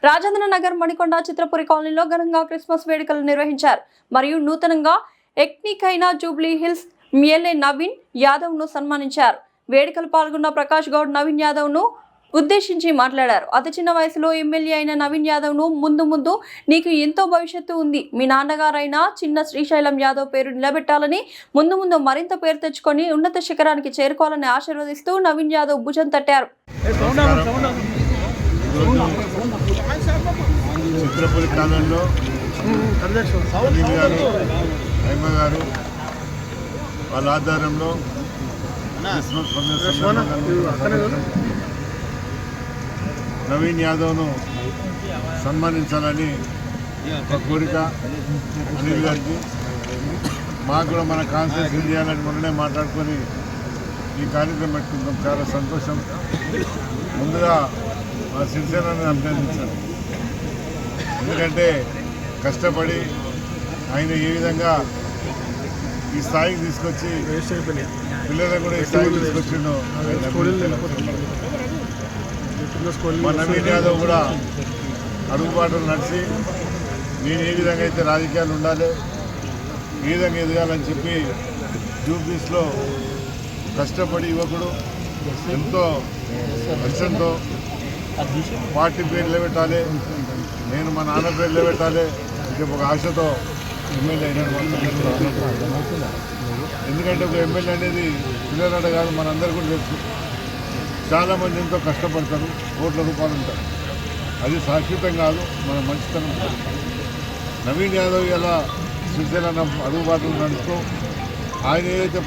రాజేంద్ర నగర్ మణికొండ చిత్రపురి కాలనీలో ఘనంగా క్రిస్మస్ వేడుకలు నిర్వహించారు. మరియు నూతనంగా ఎన్నికైన Jubilee hills MLA Naveen Yadav ను సన్మానించారు. వేడుకలు పాల్గొన్న ప్రకాష్ గౌడ్ నవీన్ యాదవ్ ను ఉద్దేశించి మాట్లాడారు. అతి చిన్న వయసులో ఎమ్మెల్యే అయిన నవీన్ యాదవ్ ను ముందు నీకు ఎంతో భవిష్యత్తు ఉంది. మీ నాన్నగారైన చిన్న శ్రీశైలం యాదవ్ పేరు నిలబెట్టాలని, ముందు మరింత పేరు తెచ్చుకొని ఉన్నత శిఖరానికి చేరుకోవాలని ఆశీర్వదిస్తూ నవీన్ యాదవ్ భుజం తట్టారు. చిత్రపురి కాలంలో అనిల్ గారు, హైమ గారు వాళ్ళ ఆధ్వర్యంలో క్రిస్మస్ నవీన్ యాదవ్ను సన్మానించాలని ఒక కోరిక అనిల్ గారికి. మాకు కూడా మన కాన్ఫరెన్స్ చేయాలని మొన్ననే మాట్లాడుకొని ఈ కార్యక్రమం పెట్టుకుంటాం. చాలా సంతోషం. ముందుగా మా సిరిసేనని అభినందించాను. ఎందుకంటే కష్టపడి ఆయన ఏ విధంగా ఈ స్థాయికి తీసుకొచ్చి పిల్లలకు కూడా ఈ స్థాయికి తీసుకొచ్చిండో మా నవీన్ యాదవ్ కూడా అడుగుబాటులు నడిచి నేను ఏ విధంగా అయితే రాజకీయాలు ఉండాలి, ఏ విధంగా ఎదగాలని చెప్పి జూబ్లీస్లో కష్టపడి యువకుడు ఎంతో కష్టంతో పార్టీ పేరు నిలబెట్టాలి, నేను మా నాన్న పేరు నిలబెట్టాలి అని చెప్పి ఒక ఆశతో ఎమ్మెల్యే అయినాడు. ఎందుకంటే ఒక ఎమ్మెల్యే అనేది పిల్లలట కాదు, మనందరూ కూడా తెలుసు. చాలామంది ఎంతో కష్టపడతారు, కోట్ల రూపాయలు ఉంటారు. అది శాశ్వతం కాదు, మన మంచితనం. నవీన్ యాదవ్ ఇలా శ్రీశైలం అడుగుబాటులు నడుస్తూ ఆయన ఏదైతే